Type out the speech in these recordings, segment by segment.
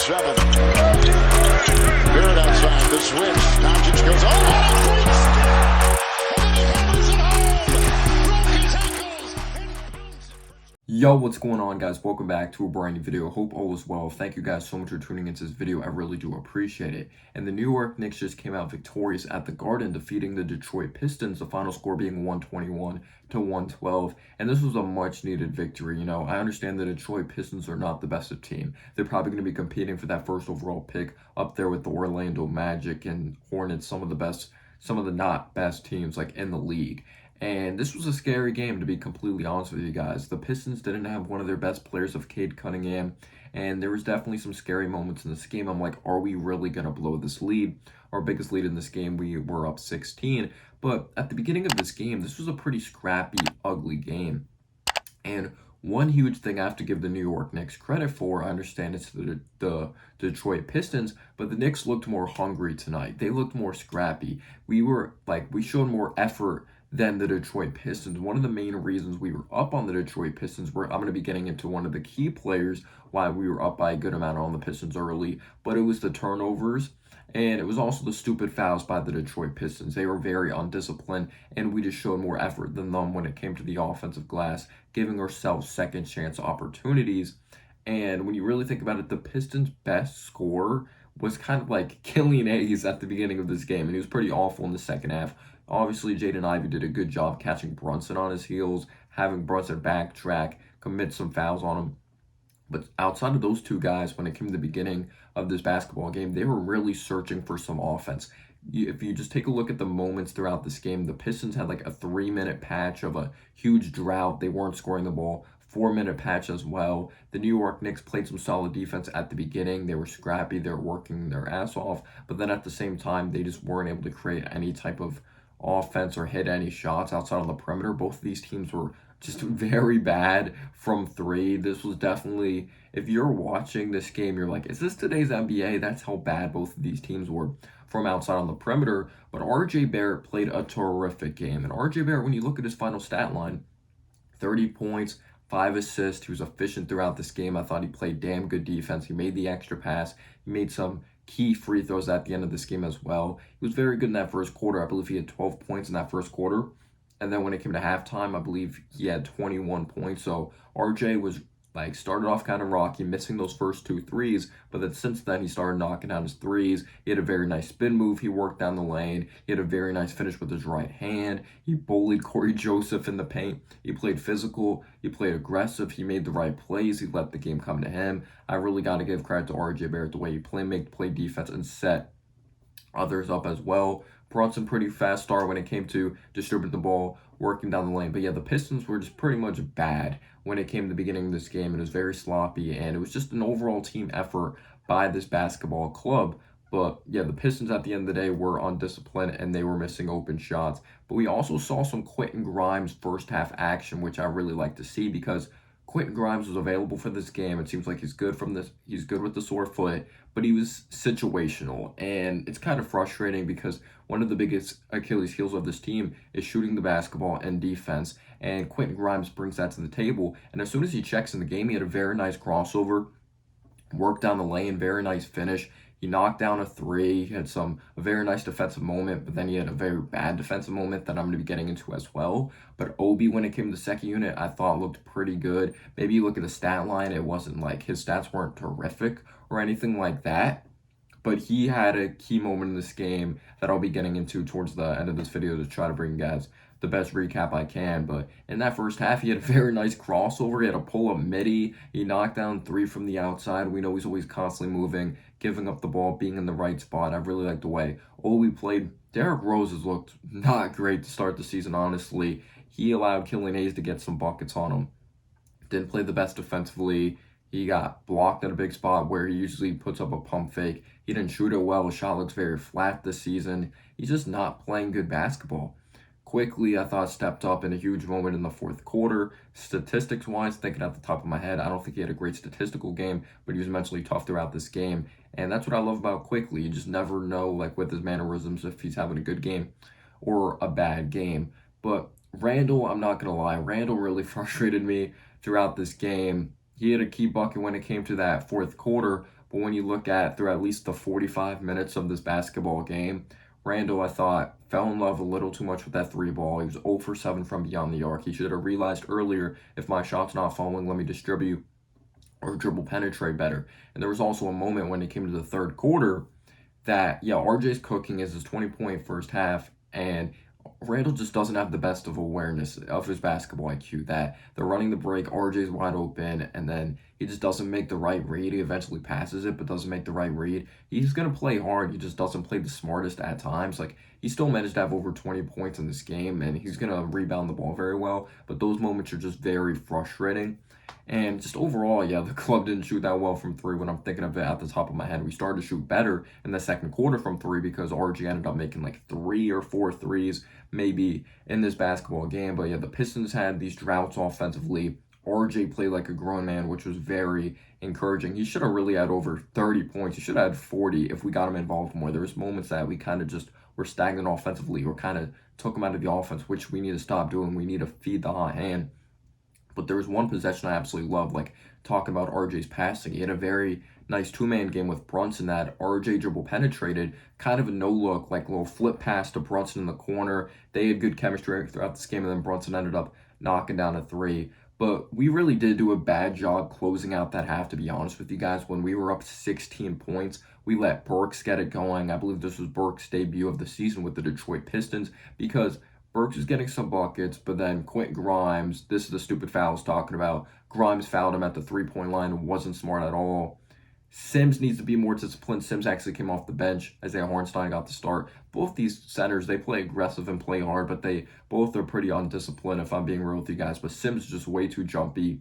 7. Barrett outside, the switch. Doncic goes, oh, what a great step! And then he hammers it home! Broke his ankles! And he pounds it. Yo, what's going on, guys? Welcome back to a brand new video. Hope all is well. Thank you guys so much for tuning into this video. I really do appreciate it. And the New York Knicks just came out victorious at the Garden, defeating the Detroit Pistons, the final score being 121-112. And this was a much needed victory. You know, I understand the Detroit Pistons are not the best of team. They're probably going to be competing for that first overall pick up there with the Orlando Magic and Hornets, some of the not best teams like in the league. And this was a scary game, to be completely honest with you guys. The Pistons didn't have one of their best players of Cade Cunningham, and there was definitely some scary moments in this game. I'm like, are we really going to blow this lead? Our biggest lead in this game, we were up 16. But at the beginning of this game, this was a pretty scrappy, ugly game. And one huge thing I have to give the New York Knicks credit for, I understand it's the Detroit Pistons, but the Knicks looked more hungry tonight. They looked more scrappy. We showed more effort than the Detroit Pistons. One of the main reasons we were up on the Detroit Pistons I'm going to be getting into one of the key players why we were up by a good amount on the Pistons early, but it was the turnovers, and it was also the stupid fouls by the Detroit Pistons. They were very undisciplined, and we just showed more effort than them when it came to the offensive glass, giving ourselves second chance opportunities. And when you really think about it, the Pistons' best scorer was kind of like Killian Hayes at the beginning of this game, and he was pretty awful in the second half. Obviously, Jaden Ivey did a good job catching Brunson on his heels, having Brunson backtrack, commit some fouls on him. But outside of those two guys, when it came to the beginning of this basketball game, they were really searching for some offense. If you just take a look at the moments throughout this game, the Pistons had like a 3-minute patch of a huge drought. They weren't scoring the ball. 4-minute patch as well. The New York Knicks played some solid defense at the beginning. They were scrappy. They were working their ass off. But then at the same time, they just weren't able to create any type of offense or hit any shots outside of the perimeter. Both of these teams were just very bad from three. This was definitely, if you're watching this game, you're like, is this today's NBA? That's how bad both of these teams were from outside on the perimeter. But RJ Barrett played a terrific game. And RJ Barrett, when you look at his final stat line, 30 points, 5 assists. He was efficient throughout this game. I thought he played damn good defense. He made the extra pass. He made some key free throws at the end of this game as well. He was very good in that first quarter. I believe he had 12 points in that first quarter. And then when it came to halftime, I believe he had 21 points. So RJ was started off kind of rocky, missing those first 2 threes, but then since then he started knocking down his threes. He had a very nice spin move. He worked down the lane. He had a very nice finish with his right hand. He bullied Corey Joseph in the paint. He played physical. He played aggressive. He made the right plays. He let the game come to him. I really got to give credit to RJ Barrett, the way he played defense and set others up as well. Brunson, pretty fast start when it came to distributing the ball, working down the lane. But yeah, the Pistons were just pretty much bad when it came to the beginning of this game. It was very sloppy, and it was just an overall team effort by this basketball club. But yeah, the Pistons at the end of the day were undisciplined, and they were missing open shots. But we also saw some Quentin Grimes first half action, which I really like to see, because Quentin Grimes was available for this game. It seems like he's good with the sore foot, but he was situational. And it's kind of frustrating because one of the biggest Achilles heels of this team is shooting the basketball and defense. And Quentin Grimes brings that to the table. And as soon as he checks in the game, he had a very nice crossover, worked down the lane, very nice finish. He knocked down a three. He had a very nice defensive moment, but then he had a very bad defensive moment that I'm going to be getting into as well. But Obi, when it came to the second unit, I thought looked pretty good. Maybe you look at the stat line, it wasn't like his stats weren't terrific or anything like that. But he had a key moment in this game that I'll be getting into towards the end of this video to try to bring you guys the best recap I can. But in that first half, he had a very nice crossover. He had a pull-up midi. He knocked down 3 from the outside. We know he's always constantly moving, giving up the ball, being in the right spot. I really like the way Obi played. Derrick Rose has looked not great to start the season, honestly. He allowed Killian Hayes to get some buckets on him. Didn't play the best defensively. He got blocked at a big spot where he usually puts up a pump fake. He didn't shoot it well. His shot looks very flat this season. He's just not playing good basketball. Quickly, I thought, stepped up in a huge moment in the fourth quarter. Statistics-wise, thinking at the top of my head, I don't think he had a great statistical game, but he was mentally tough throughout this game. And that's what I love about Quickly. You just never know, with his mannerisms, if he's having a good game or a bad game. But Randall, I'm not going to lie, Randall really frustrated me throughout this game. He had a key bucket when it came to that fourth quarter, But when you look at through at least the 45 minutes of this basketball game, Randall, I thought, fell in love a little too much with that three ball. He was 0 for 7 from beyond the arc. He should have realized earlier, if my shot's not falling, let me distribute or dribble penetrate better. And there was also a moment when it came to the third quarter that, yeah, RJ's cooking is his 20-point first half, and Randall just doesn't have the best of awareness of his basketball IQ. That they're running the break, RJ's wide open, and then he just doesn't make the right read. He eventually passes it, but doesn't make the right read. He's going to play hard. He just doesn't play the smartest at times. Like, he still managed to have over 20 points in this game, and he's going to rebound the ball very well, but those moments are just very frustrating. And just overall, yeah, the club didn't shoot that well from three when I'm thinking of it at the top of my head. We started to shoot better in the second quarter from three because RG ended up making like 3 or 4 threes maybe in this basketball game. But yeah, the Pistons had these droughts offensively. RJ played like a grown man, which was very encouraging. He should have really had over 30 points. He should have had 40 if we got him involved more. There was moments that we kind of just were stagnant offensively or kind of took him out of the offense, which we need to stop doing. We need to feed the hot hand. But there was one possession I absolutely loved, like talking about RJ's passing. He had a very nice two-man game with Brunson that RJ dribble penetrated, kind of a no-look, like little flip pass to Brunson in the corner. They had good chemistry throughout this game, and then Brunson ended up knocking down a three. But we really did do a bad job closing out that half, to be honest with you guys. When we were up 16 points, we let Burks get it going. I believe this was Burks' debut of the season with the Detroit Pistons because Burks is getting some buckets, but then Quentin Grimes, this is the stupid foul I was talking about. Grimes fouled him at the three-point line and wasn't smart at all. Sims needs to be more disciplined. Sims actually came off the bench. Isaiah Hartenstein got the start. Both these centers, they play aggressive and play hard, but they both are pretty undisciplined, if I'm being real with you guys. But Sims is just way too jumpy.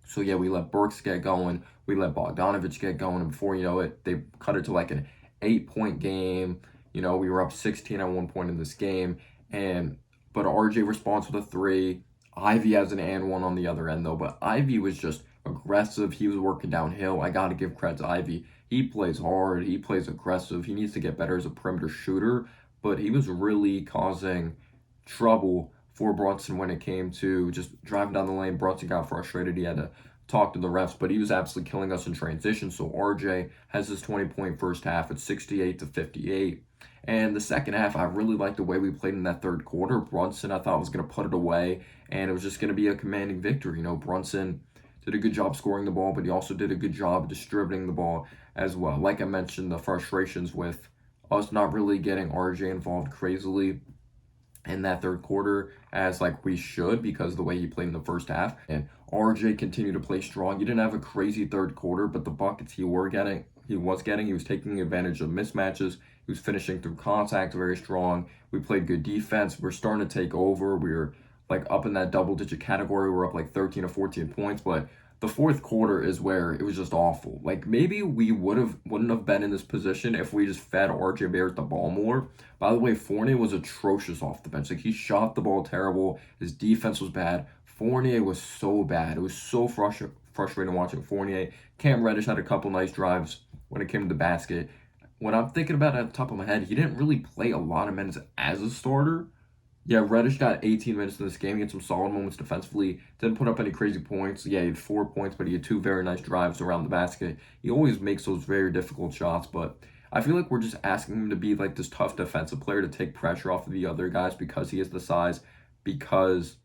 So, yeah, we let Burks get going. We let Bogdanovich get going. And before you know it, they cut it to like an 8-point game. You know, we were up 16 at one point in this game. But RJ responds with a three. Ivy has an and one on the other end, though. But Ivy was just aggressive. He was working downhill. I got to give credit to Ivy. He plays hard. He plays aggressive. He needs to get better as a perimeter shooter. But he was really causing trouble for Brunson when it came to just driving down the lane. Brunson got frustrated. He had to talk to the refs, but he was absolutely killing us in transition. So RJ has his 20-point first half at 68-58. And the second half, I really liked the way we played in that third quarter. Brunson, I thought, was going to put it away, and it was just going to be a commanding victory. You know, Brunson did a good job scoring the ball, but he also did a good job distributing the ball as well. Like I mentioned, the frustrations with us not really getting RJ involved crazily in that third quarter as like we should because of the way he played in the first half. And RJ continued to play strong. He didn't have a crazy third quarter, but the buckets he was taking advantage of mismatches. He was finishing through contact very strong. We played good defense. We're starting to take over. We're like up in that double-digit category. We're up like 13 or 14 points, but the fourth quarter is where it was just awful. Like maybe we wouldn't have been in this position if we just fed RJ Barrett the ball more. By the way, Fournier was atrocious off the bench. Like he shot the ball terrible. His defense was bad. Fournier was so bad. It was so frustrating watching Fournier. Cam Reddish had a couple nice drives when it came to the basket. When I'm thinking about it at the top of my head, he didn't really play a lot of minutes as a starter. Yeah, Reddish got 18 minutes in this game. He had some solid moments defensively. Didn't put up any crazy points. Yeah, he had 4 points, but he had 2 very nice drives around the basket. He always makes those very difficult shots, but I feel like we're just asking him to be like this tough defensive player to take pressure off of the other guys because he has the size, because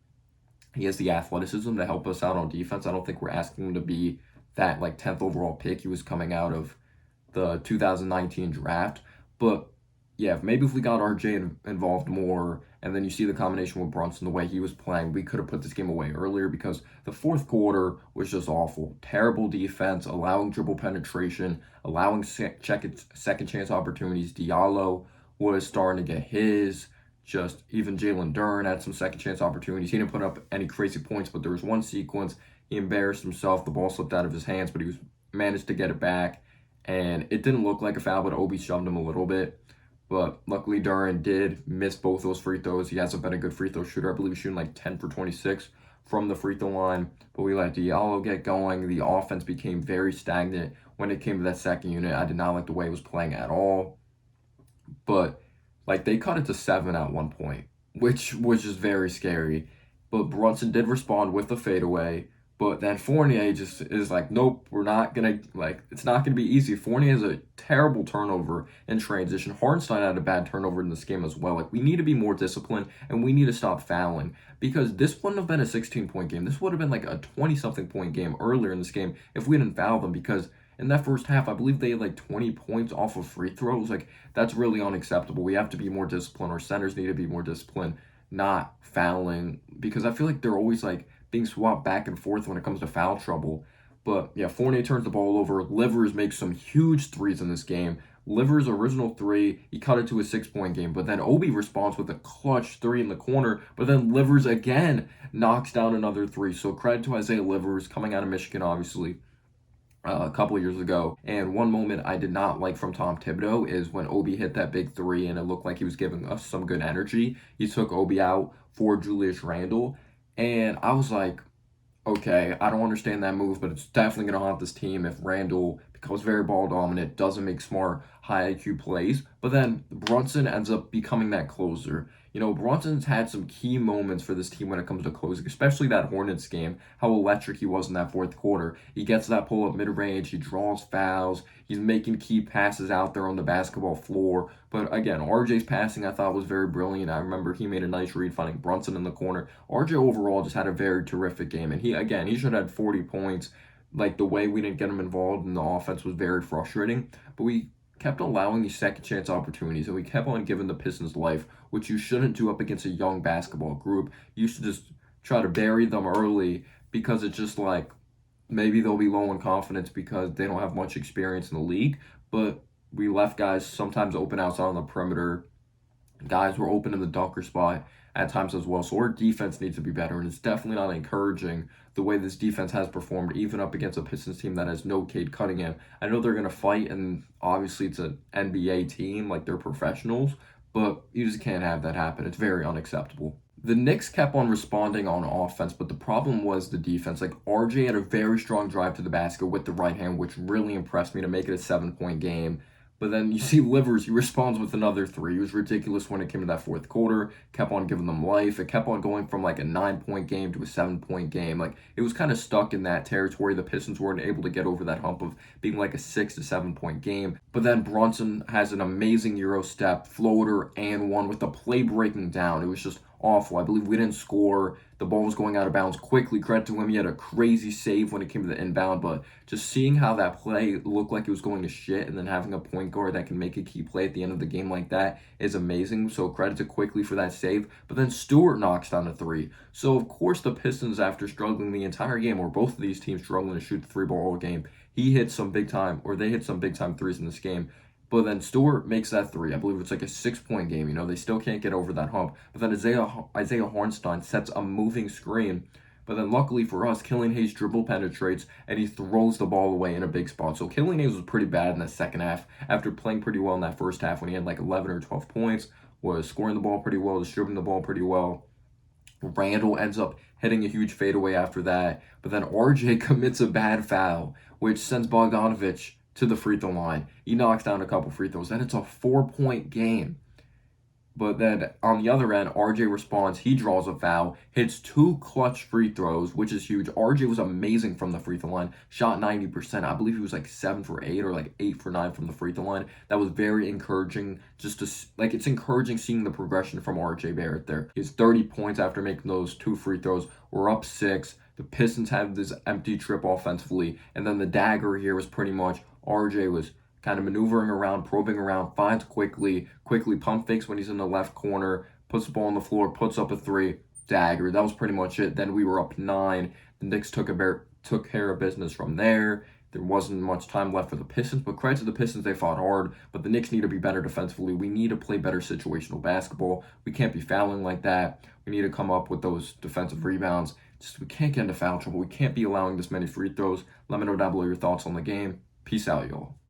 he has the athleticism to help us out on defense. I don't think we're asking him to be that like 10th overall pick. He was coming out of the 2019 draft. But yeah, maybe if we got RJ involved more, and then you see the combination with Brunson, the way he was playing, we could have put this game away earlier because the fourth quarter was just awful. Terrible defense, allowing dribble penetration, allowing second chance opportunities. Diallo was starting to get his. Just even Jalen Duren had some second chance opportunities. He didn't put up any crazy points, but there was one sequence. He embarrassed himself. The ball slipped out of his hands, but he managed to get it back. And it didn't look like a foul, but Obi shoved him a little bit. But luckily, Duren did miss both those free throws. He hasn't been a good free throw shooter. I believe he's shooting like 10 for 26 from the free throw line. But we let Diallo get going. The offense became very stagnant when it came to that second unit. I did not like the way it was playing at all. But like they cut it to 7 at one point, which was just very scary. But Brunson did respond with a fadeaway. But then Fournier just is like, nope, we're not gonna it's not gonna be easy. Fournier has a terrible turnover in transition. Hartenstein had a bad turnover in this game as well. Like, we need to be more disciplined and we need to stop fouling, because this wouldn't have been a 16-point game. This would have been like a 20-something point game earlier in this game if we didn't foul them, because in that first half, I believe they had like 20 points off of free throws. Like, that's really unacceptable. We have to be more disciplined. Our centers need to be more disciplined, not fouling, because I feel like they're always like being swapped back and forth when it comes to foul trouble. But yeah, Fournier turns the ball over. Livers makes some huge threes in this game. Livers' original three, he cut it to a 6-point game, but then Obi responds with a clutch three in the corner, but then Livers again knocks down another three. So credit to Isaiah Livers, coming out of Michigan, obviously, a couple of years ago. And one moment I did not like from Tom Thibodeau is when Obi hit that big three and it looked like he was giving us some good energy. He took Obi out for Julius Randle, and I was like, okay, I don't understand that move, but it's definitely going to haunt this team if Randle becomes very ball dominant, doesn't make smart, high IQ plays. But then Brunson ends up becoming that closer. You know, Brunson's had some key moments for this team when it comes to closing, especially that Hornets game, how electric he was in that fourth quarter. He gets that pull up mid-range, he draws fouls, he's making key passes out there on the basketball floor. But again, RJ's passing I thought was very brilliant. I remember he made a nice read finding Brunson in the corner. RJ overall just had a very terrific game, and he should have had 40 points. Like, the way we didn't get him involved in the offense was very frustrating, but we kept allowing these second chance opportunities, and we kept on giving the Pistons life, which you shouldn't do up against a young basketball group. You should just try to bury them early, because it's just like, maybe they'll be low in confidence because they don't have much experience in the league, but we left guys sometimes open outside on the perimeter. Guys were open in the dunker spot at times as well. So our defense needs to be better, and it's definitely not encouraging the way this defense has performed, even up against a Pistons team that has no Cade Cunningham. I know they're going to fight, and obviously it's an NBA team, like, they're professionals, but you just can't have that happen. It's very unacceptable. The Knicks kept on responding on offense, but the problem was the defense. Like, RJ had a very strong drive to the basket with the right hand, which really impressed me to make it a 7-point game. But then you see Livers, he responds with another three. He was ridiculous when it came to that fourth quarter, kept on giving them life. It kept on going from like a 9-point game to a 7-point game. Like, it was kind of stuck in that territory. The Pistons weren't able to get over that hump of being like a 6 to 7-point game. But then Brunson has an amazing Euro step, floater, and one with the play breaking down. It was just awful. I believe we didn't score. The ball was going out of bounds quickly. Credit to him. He had a crazy save when it came to the inbound, but just seeing how that play looked like it was going to shit, and then having a point guard that can make a key play at the end of the game like that is amazing. So credit to Quickly for that save. But then Stewart knocks down a three. So of course the Pistons, after struggling the entire game, or both of these teams struggling to shoot the three ball all game, they hit some big time threes in this game. But then Stewart makes that three. I believe it's like a 6-point game. You know, they still can't get over that hump. But then Isaiah Hartenstein sets a moving screen. But then luckily for us, Killian Hayes dribble penetrates and he throws the ball away in a big spot. So Killian Hayes was pretty bad in the second half after playing pretty well in that first half when he had like 11 or 12 points, was scoring the ball pretty well, distributing the ball pretty well. Randle ends up hitting a huge fadeaway after that. But then RJ commits a bad foul, which sends Bogdanovic to the free throw line. He knocks down a couple free throws. Then it's a 4-point game. But then on the other end, RJ responds. He draws a foul, hits 2 clutch free throws, which is huge. RJ was amazing from the free throw line. Shot 90%. I believe he was like 7 for 8 or like 8 for 9 from the free throw line. That was very encouraging. It's encouraging seeing the progression from RJ Barrett there. He has 30 points after making those 2 free throws. We're up 6. The Pistons have this empty trip offensively. And then the dagger here was pretty much RJ was kind of maneuvering around, probing around, finds quickly pump fakes when he's in the left corner, puts the ball on the floor, puts up a 3, dagger. That was pretty much it. Then we were up 9. The Knicks took care of business from there. There wasn't much time left for the Pistons, but credit to the Pistons, they fought hard. But the Knicks need to be better defensively. We need to play better situational basketball. We can't be fouling like that. We need to come up with those defensive rebounds. We can't get into foul trouble. We can't be allowing this many free throws. Let me know down below your thoughts on the game. Peace out, y'all.